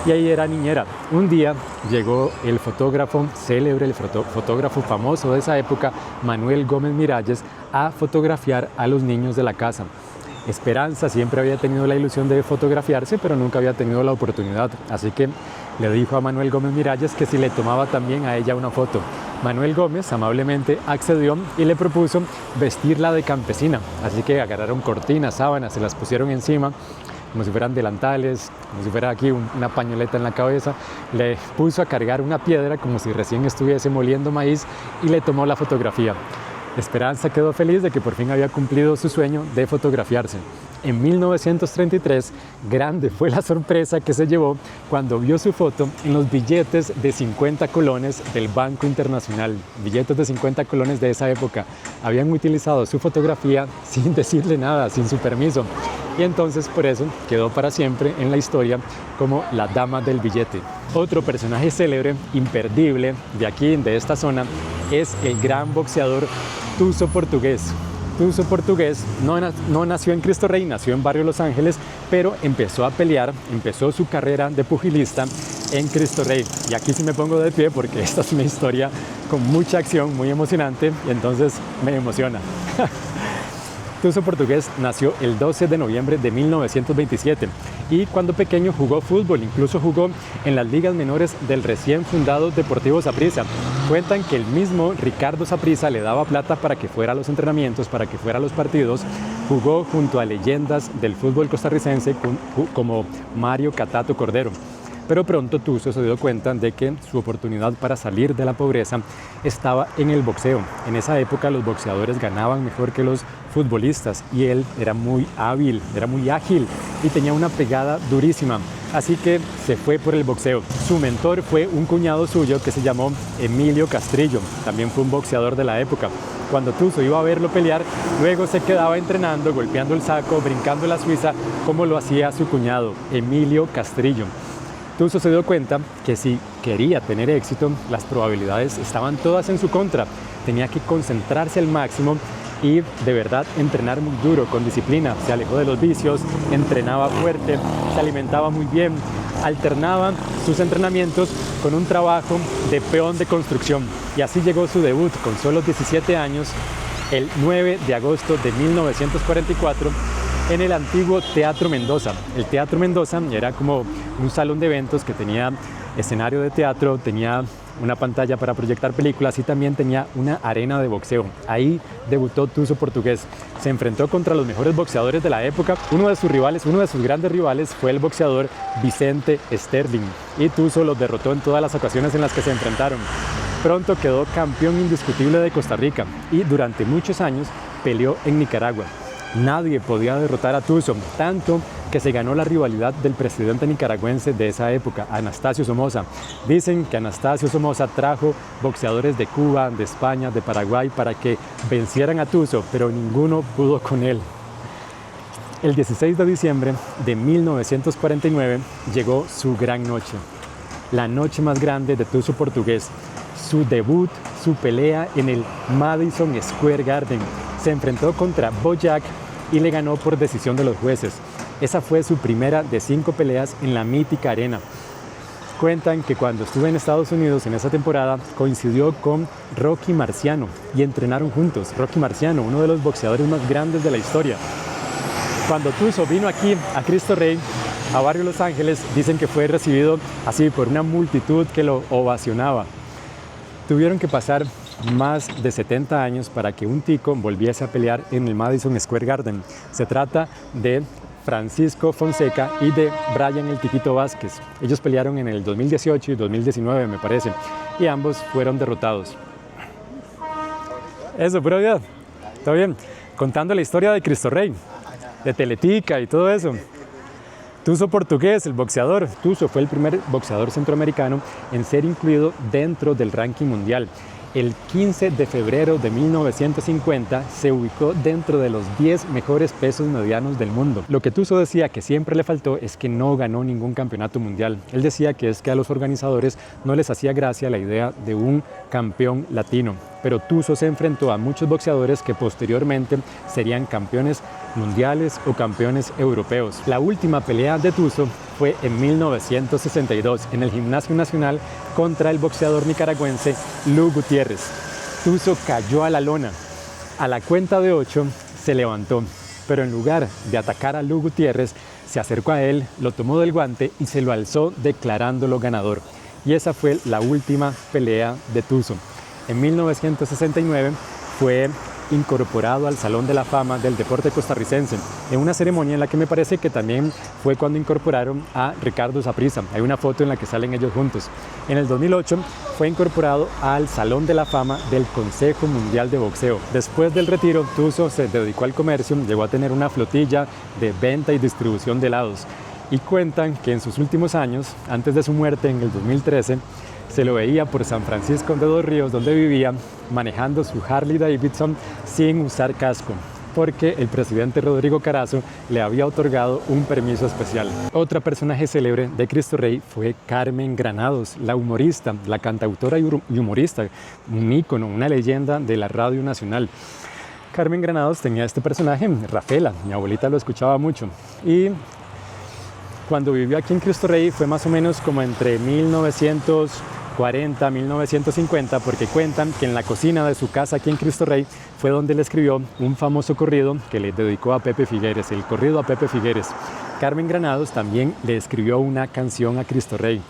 Y ahí era niñera. Un día llegó el fotógrafo célebre, el fotógrafo famoso de esa época, Manuel Gómez Miralles, a fotografiar a los niños de la casa. Esperanza siempre había tenido la ilusión de fotografiarse, pero nunca había tenido la oportunidad. Así que le dijo a Manuel Gómez Miralles que si le tomaba también a ella una foto. Manuel Gómez amablemente accedió y le propuso vestirla de campesina. Así que agarraron cortinas, sábanas, se las pusieron encima, como si fueran delantales, como si fuera aquí una pañoleta en la cabeza. Le puso a cargar una piedra como si recién estuviese moliendo maíz y le tomó la fotografía. Esperanza quedó feliz de que por fin había cumplido su sueño de fotografiarse. En 1933, grande fue la sorpresa que se llevó cuando vio su foto en los billetes de 50 colones del Banco Internacional. Billetes de 50 colones de esa época. Habían utilizado su fotografía sin decirle nada, sin su permiso. Y entonces por eso quedó para siempre en la historia como la dama del billete. Otro personaje célebre, imperdible, de aquí, de esta zona, es el gran boxeador Tuzo Portugués. Tuzo Portugués no nació en Cristo Rey, nació en Barrio Los Ángeles, pero empezó a pelear, empezó su carrera de pugilista en Cristo Rey. Y aquí sí me pongo de pie porque esta es una historia con mucha acción, muy emocionante, y entonces me emociona. Tuzo Portugués nació el 12 de noviembre de 1927 y cuando pequeño jugó fútbol, incluso jugó en las ligas menores del recién fundado Deportivo Saprissa. Cuentan que el mismo Ricardo Saprissa le daba plata para que fuera a los entrenamientos, para que fuera a los partidos. Jugó junto a leyendas del fútbol costarricense como Mario Catato Cordero. Pero pronto Tuzo se dio cuenta de que su oportunidad para salir de la pobreza estaba en el boxeo. En esa época los boxeadores ganaban mejor que los futbolistas y él era muy hábil, era muy ágil y tenía una pegada durísima. Así que se fue por el boxeo. Su mentor fue un cuñado suyo que se llamó Emilio Castrillo. También fue un boxeador de la época. Cuando Tuzo iba a verlo pelear, luego se quedaba entrenando, golpeando el saco, brincando la suiza, como lo hacía su cuñado, Emilio Castrillo. Tuzo se dio cuenta que si quería tener éxito, las probabilidades estaban todas en su contra. Tenía que concentrarse al máximo y de verdad entrenar muy duro, con disciplina. Se alejó de los vicios, entrenaba fuerte, se alimentaba muy bien, alternaba sus entrenamientos con un trabajo de peón de construcción. Y así llegó su debut con solo 17 años, el 9 de agosto de 1944, en el antiguo Teatro Mendoza. El Teatro Mendoza era como un salón de eventos que tenía escenario de teatro, tenía una pantalla para proyectar películas y también tenía una arena de boxeo. Ahí debutó Tuzo Portugués. Se enfrentó contra los mejores boxeadores de la época. Uno de sus grandes rivales fue el boxeador Vicente Sterling y Tuzo los derrotó en todas las ocasiones en las que se enfrentaron. Pronto quedó campeón indiscutible de Costa Rica y durante muchos años peleó en Nicaragua. Nadie podía derrotar a Tuzo, tanto que se ganó la rivalidad del presidente nicaragüense de esa época, Anastasio Somoza. Dicen que Anastasio Somoza trajo boxeadores de Cuba, de España, de Paraguay para que vencieran a Tuzo, pero ninguno pudo con él. El 16 de diciembre de 1949 llegó su gran noche, la noche más grande de Tuzo Portugués. Su debut, su pelea en el Madison Square Garden. Se enfrentó contra Bojack y le ganó por decisión de los jueces. Esa fue su primera de 5 peleas en la mítica arena. Cuentan que cuando estuvo en Estados Unidos en esa temporada coincidió con Rocky Marciano y entrenaron juntos. Rocky Marciano, uno de los boxeadores más grandes de la historia. Cuando Tuzo vino aquí a Cristo Rey, a Barrio Los Ángeles, dicen que fue recibido así por una multitud que lo ovacionaba. Tuvieron que pasar más de 70 años para que un tico volviese a pelear en el Madison Square Garden. Se trata de Francisco Fonseca y de Brian el Tiquito Vázquez. Ellos pelearon en el 2018 y 2019, me parece, y ambos fueron derrotados. Eso, pura vida. ¿Todo bien? Contando la historia de Cristo Rey, de Teletica y todo eso. Tuzo Portugués, el boxeador. Tuzo fue el primer boxeador centroamericano en ser incluido dentro del ranking mundial. el 15 de febrero de 1950 se ubicó dentro de los 10 mejores pesos medianos del mundo. Lo que Tuso decía que siempre le faltó es que no ganó ningún campeonato mundial. Él decía que es que a los organizadores no les hacía gracia la idea de un campeón latino. Pero Tuso se enfrentó a muchos boxeadores que posteriormente serían campeones mundiales o campeones europeos. La última pelea de Tuso fue en 1962 en el Gimnasio Nacional contra el boxeador nicaragüense Lu Gutiérrez. Tuso cayó a la lona. A la cuenta de 8 se levantó, pero en lugar de atacar a Lu Gutiérrez, se acercó a él, lo tomó del guante y se lo alzó declarándolo ganador. Y esa fue la última pelea de Tuso. En 1969 fue incorporado al Salón de la Fama del Deporte Costarricense, en una ceremonia en la que me parece que también fue cuando incorporaron a Ricardo Saprissa. Hay una foto en la que salen ellos juntos. En el 2008 fue incorporado al Salón de la Fama del Consejo Mundial de Boxeo. Después del retiro, Tuso se dedicó al comercio, llegó a tener una flotilla de venta y distribución de helados. Y cuentan que en sus últimos años, antes de su muerte en el 2013, se lo veía por San Francisco de Dos Ríos, donde vivía, manejando su Harley Davidson sin usar casco, porque el presidente Rodrigo Carazo le había otorgado un permiso especial. Otra personaje célebre de Cristo Rey fue Carmen Granados, la humorista, la cantautora y humorista, un ícono, una leyenda de la Radio Nacional. Carmen Granados tenía este personaje, Rafela, mi abuelita lo escuchaba mucho, y cuando vivió aquí en Cristo Rey fue más o menos como entre 1940, 1950, porque cuentan que en la cocina de su casa aquí en Cristo Rey fue donde le escribió un famoso corrido que le dedicó a Pepe Figueres, el corrido a Pepe Figueres. Carmen Granados también le escribió una canción a Cristo Rey.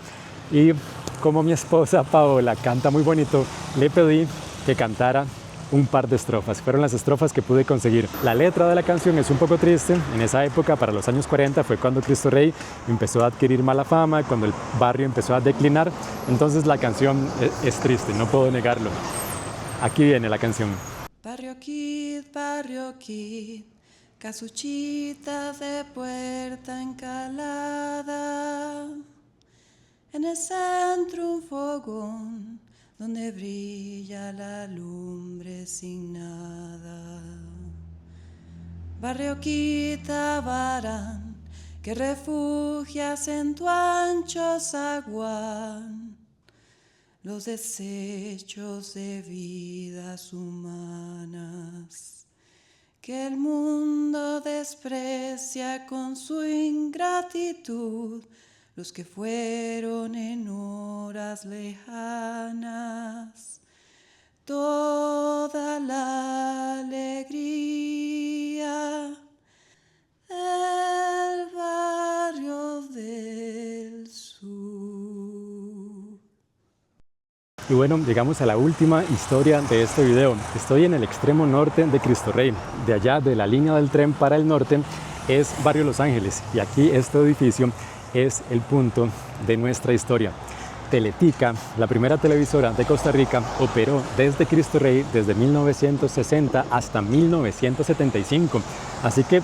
Y como mi esposa Paola canta muy bonito, le pedí que cantara un par de estrofas. Fueron las estrofas que pude conseguir. La letra de la canción es un poco triste. En esa época, para los años 40, fue cuando Cristo Rey empezó a adquirir mala fama, cuando el barrio empezó a declinar. Entonces la canción es triste, no puedo negarlo. Aquí viene la canción. Barrio Kid, casuchita de puerta encalada. En el centro un fogón donde brilla la lumbre sin nada. Barrio Quitabarán, que refugias en tu ancho zaguán los desechos de vidas humanas que el mundo desprecia con su ingratitud. Los que fueron en horas lejanas, toda la alegría del barrio del sur. Y bueno, llegamos a la última historia de este video. Estoy en el extremo norte de Cristo Rey. De allá, de la línea del tren para el norte, es Barrio Los Ángeles. Y aquí este edificio es el punto de nuestra historia. Teletica, la primera televisora de Costa Rica, operó desde Cristo Rey desde 1960 hasta 1975. Así que,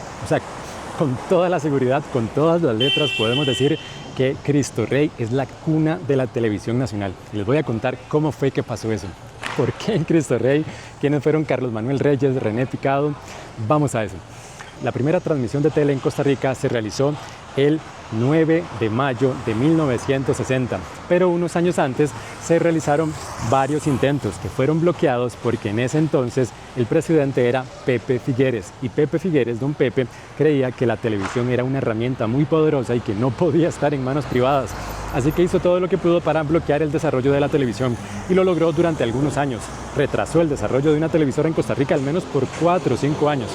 con toda la seguridad, con todas las letras, podemos decir que Cristo Rey es la cuna de la televisión nacional. Y les voy a contar cómo fue que pasó eso. ¿Por qué en Cristo Rey? ¿Quiénes fueron Carlos Manuel Reyes, René Picado? Vamos a eso. La primera transmisión de tele en Costa Rica se realizó el 9 de mayo de 1960, pero unos años antes se realizaron varios intentos que fueron bloqueados porque en ese entonces el presidente era Pepe Figueres y Pepe Figueres, don Pepe, creía que la televisión era una herramienta muy poderosa y que no podía estar en manos privadas. Así que hizo todo lo que pudo para bloquear el desarrollo de la televisión y lo logró durante algunos años. Retrasó el desarrollo de una televisora en Costa Rica al menos por 4 o 5 años.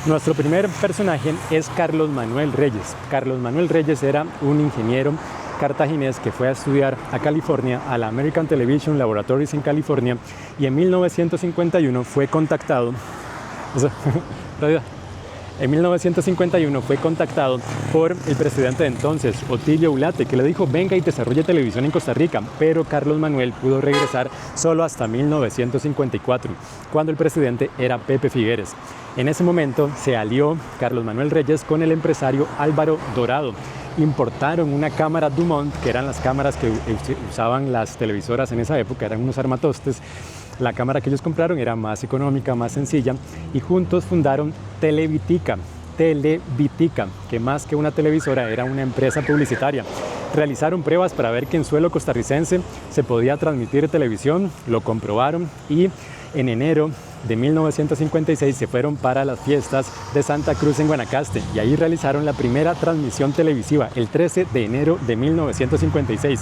Nuestro primer personaje es Carlos Manuel Reyes. Carlos Manuel Reyes era un ingeniero cartaginés que fue a estudiar a California, a la American Television Laboratories en California, y en 1951 fue contactado. En 1951 fue contactado por el presidente de entonces, Otilio Ulate, que le dijo venga y desarrolle televisión en Costa Rica, pero Carlos Manuel pudo regresar solo hasta 1954, cuando el presidente era Pepe Figueres. En ese momento se alió Carlos Manuel Reyes con el empresario Álvaro Dorado. Importaron una cámara Dumont, que eran las cámaras que usaban las televisoras en esa época, eran unos armatostes. La cámara que ellos compraron era más económica, más sencilla, y juntos fundaron Televitica, que más que una televisora era una empresa publicitaria. Realizaron pruebas para ver que en suelo costarricense se podía transmitir televisión, lo comprobaron y en enero de 1956 se fueron para las fiestas de Santa Cruz en Guanacaste y ahí realizaron la primera transmisión televisiva el 13 de enero de 1956.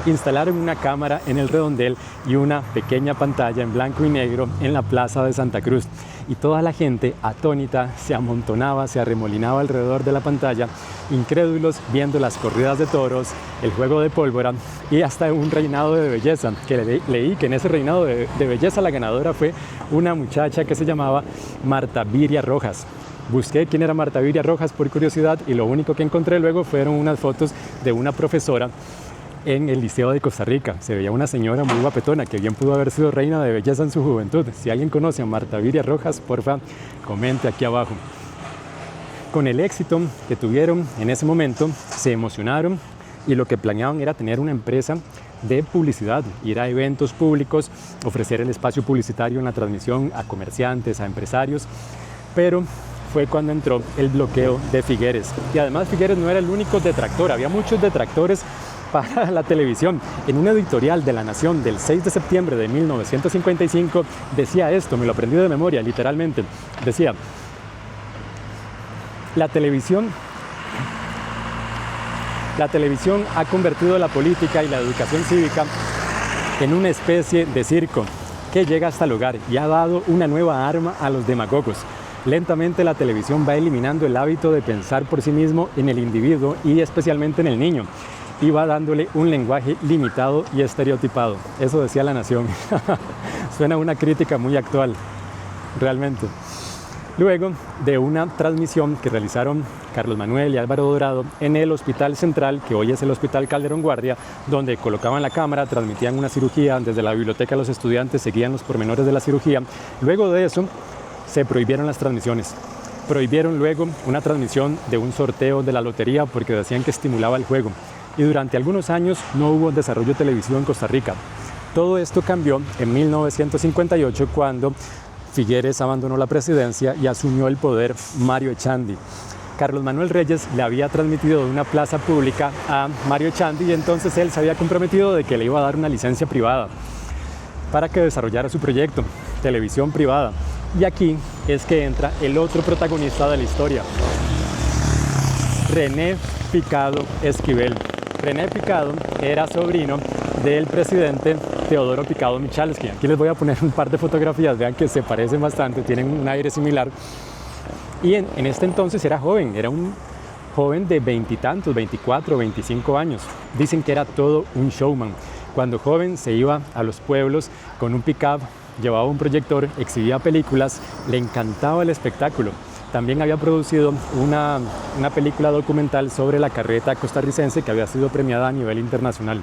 Instalaron una cámara en el redondel y una pequeña pantalla en blanco y negro en la plaza de Santa Cruz. Y toda la gente atónita se amontonaba, se arremolinaba alrededor de la pantalla, incrédulos viendo las corridas de toros, el juego de pólvora y hasta un reinado de belleza, que leí que en ese reinado de belleza la ganadora fue una muchacha que se llamaba Marta Viria Rojas. Busqué quién era Marta Viria Rojas por curiosidad y lo único que encontré luego fueron unas fotos de una profesora en el Liceo de Costa Rica. Se veía una señora muy guapetona que bien pudo haber sido reina de belleza en su juventud. Si alguien conoce a Marta Viria Rojas, porfa, comente aquí abajo. Con el éxito que tuvieron en ese momento, se emocionaron y lo que planeaban era tener una empresa de publicidad, ir a eventos públicos, ofrecer el espacio publicitario en la transmisión a comerciantes, a empresarios, pero fue cuando entró el bloqueo de Figueres. Y además Figueres no era el único detractor, había muchos detractores para la televisión. En un editorial de La Nación del 6 de septiembre de 1955 decía esto, me lo aprendí de memoria literalmente, decía: la televisión ha convertido la política y la educación cívica en una especie de circo que llega hasta el hogar y ha dado una nueva arma a los demagogos. Lentamente la televisión va eliminando el hábito de pensar por sí mismo en el individuo y especialmente en el niño, y va dándole un lenguaje limitado y estereotipado. Eso decía La Nación. Suena una crítica muy actual, realmente. Luego de una transmisión que realizaron Carlos Manuel y Álvaro Dorado en el Hospital Central, que hoy es el Hospital Calderón Guardia, donde colocaban la cámara, transmitían una cirugía, desde la biblioteca los estudiantes seguían los pormenores de la cirugía. Luego de eso se prohibieron las transmisiones. Prohibieron luego una transmisión de un sorteo de la lotería porque decían que estimulaba el juego. Y durante algunos años no hubo desarrollo televisivo en Costa Rica. Todo esto cambió en 1958 cuando Figueres abandonó la presidencia y asumió el poder Mario Echandi. Carlos Manuel Reyes le había transmitido de una plaza pública a Mario Echandi y entonces él se había comprometido de que le iba a dar una licencia privada para que desarrollara su proyecto, televisión privada. Y aquí es que entra el otro protagonista de la historia, René Picado Esquivel. René Picado era sobrino del presidente Teodoro Picado Michalski. Aquí les voy a poner un par de fotografías, vean que se parecen bastante, tienen un aire similar. Y en este entonces era joven, era un joven de veintitantos, 24, 25 años. Dicen que era todo un showman. Cuando joven se iba a los pueblos con un pick-up, llevaba un proyector, exhibía películas, le encantaba el espectáculo. También había producido una película documental sobre la carreta costarricense que había sido premiada a nivel internacional.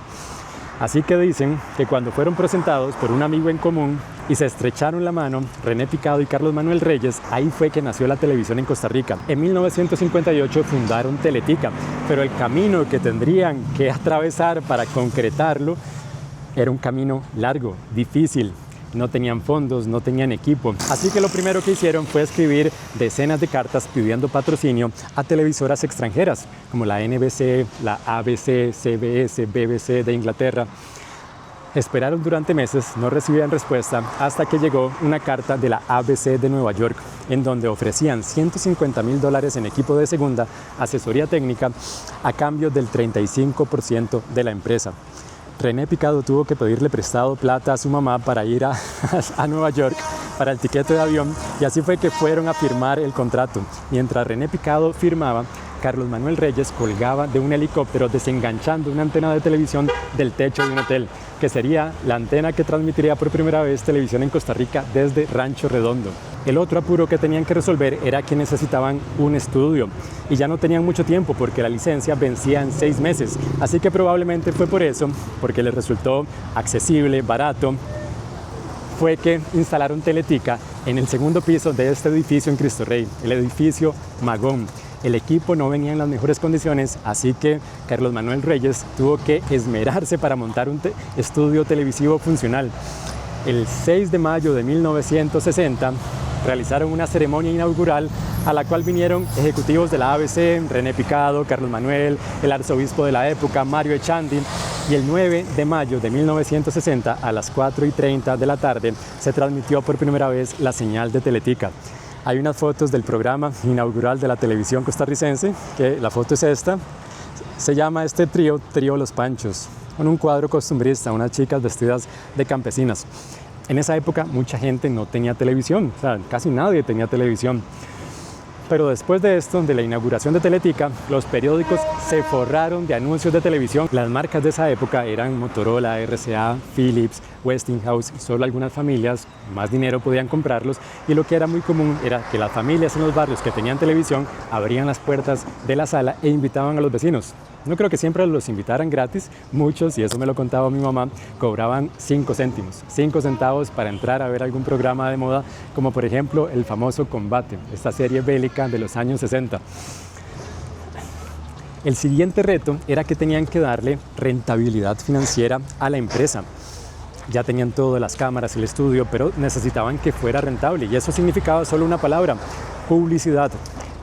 Así que dicen que cuando fueron presentados por un amigo en común y se estrecharon la mano, René Picado y Carlos Manuel Reyes, ahí fue que nació la televisión en Costa Rica. En 1958 fundaron Teletica, pero el camino que tendrían que atravesar para concretarlo era un camino largo, difícil. No tenían fondos, no tenían equipo. Así que lo primero que hicieron fue escribir decenas de cartas pidiendo patrocinio a televisoras extranjeras, como la NBC, la ABC, CBS, BBC de Inglaterra. Esperaron durante meses, no recibían respuesta, hasta que llegó una carta de la ABC de Nueva York, en donde ofrecían $150,000 en equipo de segunda, asesoría técnica, a cambio del 35% de la empresa. René Picado tuvo que pedirle prestado plata a su mamá para ir a Nueva York para el tiquete de avión y así fue que fueron a firmar el contrato. Mientras René Picado firmaba, Carlos Manuel Reyes colgaba de un helicóptero desenganchando una antena de televisión del techo de un hotel, que sería la antena que transmitiría por primera vez televisión en Costa Rica desde Rancho Redondo. El otro apuro que tenían que resolver era que necesitaban un estudio y ya no tenían mucho tiempo porque la licencia vencía en 6 meses. Así que probablemente fue por eso, porque les resultó accesible, barato, fue que instalaron Teletica en el segundo piso de este edificio en Cristo Rey, el edificio Magón. El equipo no venía en las mejores condiciones, así que Carlos Manuel Reyes tuvo que esmerarse para montar un estudio televisivo funcional. El 6 de mayo de 1960 realizaron una ceremonia inaugural a la cual vinieron ejecutivos de la ABC, René Picado, Carlos Manuel, el arzobispo de la época, Mario Echandi, y el 9 de mayo de 1960 a las 4:30 de la tarde se transmitió por primera vez la señal de Teletica. Hay unas fotos del programa inaugural de la televisión costarricense, que la foto es esta. Se llama este trío Los Panchos, con un cuadro costumbrista, unas chicas vestidas de campesinas. En esa época mucha gente no tenía televisión, o sea, casi nadie tenía televisión. Pero después de esto, de la inauguración de Teletica, los periódicos se forraron de anuncios de televisión. Las marcas de esa época eran Motorola, RCA, Philips, Westinghouse, y solo algunas familias más dinero podían comprarlos. Y lo que era muy común era que las familias en los barrios que tenían televisión abrían las puertas de la sala e invitaban a los vecinos. No creo que siempre los invitaran gratis, muchos, y eso me lo contaba mi mamá, cobraban 5 céntimos, 5 centavos para entrar a ver algún programa de moda, como por ejemplo el famoso Combate, esta serie bélica de los años 60. El siguiente reto era que tenían que darle rentabilidad financiera a la empresa. Ya tenían todas las cámaras, el estudio, pero necesitaban que fuera rentable, y eso significaba solo una palabra: publicidad.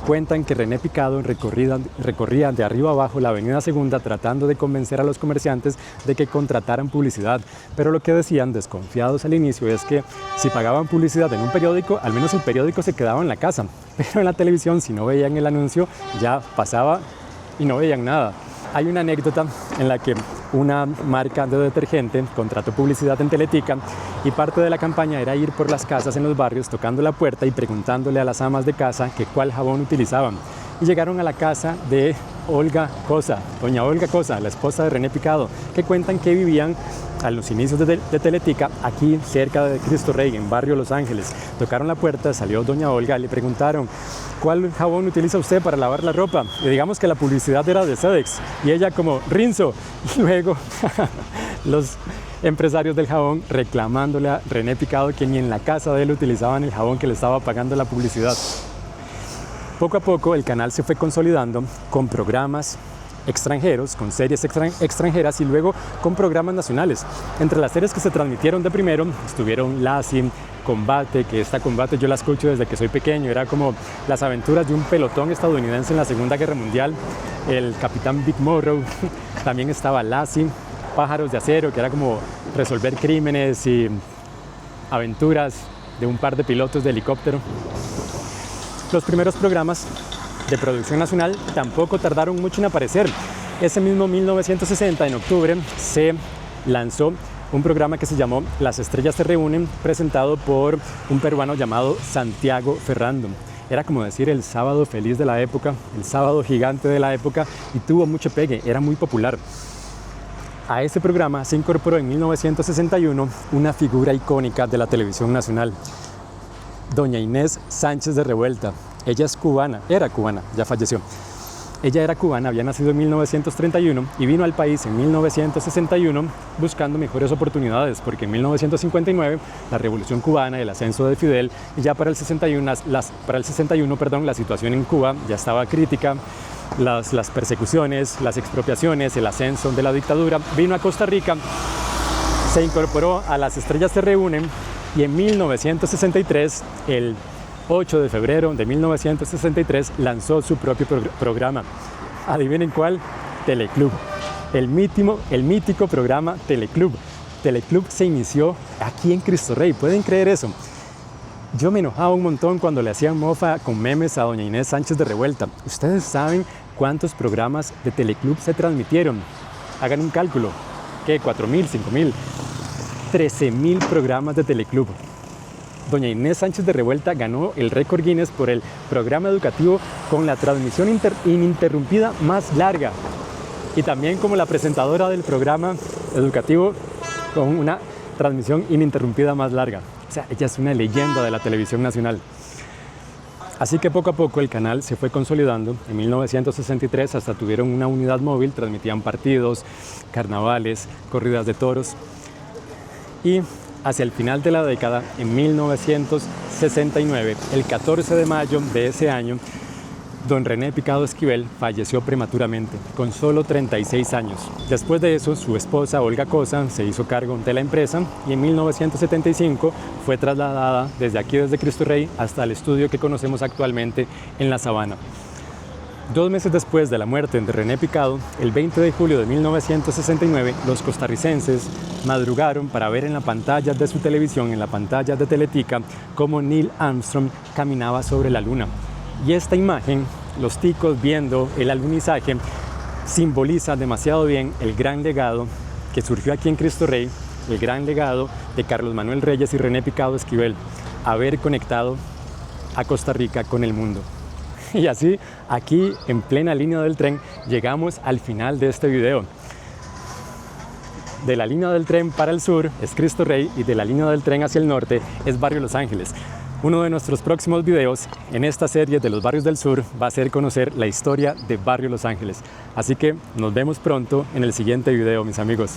Cuentan que René Picado recorría de arriba abajo la avenida Segunda tratando de convencer a los comerciantes de que contrataran publicidad, pero lo que decían, desconfiados al inicio, es que si pagaban publicidad en un periódico, al menos el periódico se quedaba en la casa, pero en la televisión, si no veían el anuncio, ya pasaba y no veían nada. Hay una anécdota en la que una marca de detergente contrató publicidad en Teletica y parte de la campaña era ir por las casas en los barrios tocando la puerta y preguntándole a las amas de casa que cuál jabón utilizaban. Y llegaron a la casa de Olga Cosa, doña Olga Cosa, la esposa de René Picado, que cuentan que vivían a los inicios de Teletica aquí cerca de Cristo Rey, en barrio Los Ángeles. Tocaron la puerta, salió doña Olga y le preguntaron: ¿cuál jabón utiliza usted para lavar la ropa? Y digamos que la publicidad era de Sedex y ella como Rinzo. Y luego los empresarios del jabón reclamándole a René Picado que ni en la casa de él utilizaban el jabón que le estaba pagando la publicidad. Poco a poco el canal se fue consolidando con programas extranjeros, con series extranjeras y luego con programas nacionales. Entre las series que se transmitieron de primero estuvieron Lassie, Combate, que esta Combate yo la escucho desde que soy pequeño, era como las aventuras de un pelotón estadounidense en la Segunda Guerra Mundial, el Capitán Big Morrow. También estaba Lassie, Pájaros de Acero, que era como resolver crímenes y aventuras de un par de pilotos de helicóptero. Los primeros programas de producción nacional tampoco tardaron mucho en aparecer. Ese mismo 1960, en octubre, se lanzó un programa que se llamó Las Estrellas se reúnen, presentado por un peruano llamado Santiago Ferrando. Era como decir el sábado feliz de la época, el sábado gigante de la época, y tuvo mucho pegue, era muy popular. A ese programa se incorporó en 1961 una figura icónica de la televisión nacional, doña Inés Sánchez de Revuelta. Ella es cubana, era cubana, ya falleció. Ella era cubana, había nacido en 1931 y vino al país en 1961 buscando mejores oportunidades, porque en 1959 la Revolución Cubana, el ascenso de Fidel, y ya para el 61, la situación en Cuba ya estaba crítica, las persecuciones, las expropiaciones, el ascenso de la dictadura. Vino a Costa Rica, se incorporó a Las Estrellas se reúnen y en 1963, el 8 de febrero de 1963, lanzó su propio programa. ¿Adivinen cuál? Teleclub. El mítico programa Teleclub. Teleclub se inició aquí en Cristo Rey, ¿pueden creer eso? Yo me enojaba un montón cuando le hacían mofa con memes a doña Inés Sánchez de Revuelta. ¿Ustedes saben cuántos programas de Teleclub se transmitieron? Hagan un cálculo. ¿Qué? ¿4.000? ¿5.000? 13.000 programas de Teleclub. Doña Inés Sánchez de Revuelta ganó el récord Guinness por el programa educativo con la transmisión ininterrumpida más larga y también como la presentadora del programa educativo con una transmisión ininterrumpida más larga. O sea, ella es una leyenda de la televisión nacional. Así que poco a poco el canal se fue consolidando. En 1963 hasta tuvieron una unidad móvil, transmitían partidos, carnavales, corridas de toros. Y hacia el final de la década, en 1969, el 14 de mayo de ese año, don René Picado Esquivel falleció prematuramente, con solo 36 años. Después de eso, su esposa Olga Cosa se hizo cargo de la empresa y en 1975 fue trasladada desde aquí, desde Cristo Rey, hasta el estudio que conocemos actualmente en La Sabana. 2 meses después de la muerte de René Picado, el 20 de julio de 1969, los costarricenses madrugaron para ver en la pantalla de su televisión, en la pantalla de Teletica, cómo Neil Armstrong caminaba sobre la luna. Y esta imagen, los ticos viendo el alunizaje, simboliza demasiado bien el gran legado que surgió aquí en Cristo Rey, el gran legado de Carlos Manuel Reyes y René Picado Esquivel, haber conectado a Costa Rica con el mundo. Y así, aquí en plena línea del tren, llegamos al final de este video. De la línea del tren para el sur es Cristo Rey y de la línea del tren hacia el norte es Barrio Los Ángeles. Uno de nuestros próximos videos en esta serie de los barrios del sur va a ser conocer la historia de Barrio Los Ángeles. Así que nos vemos pronto en el siguiente video, mis amigos.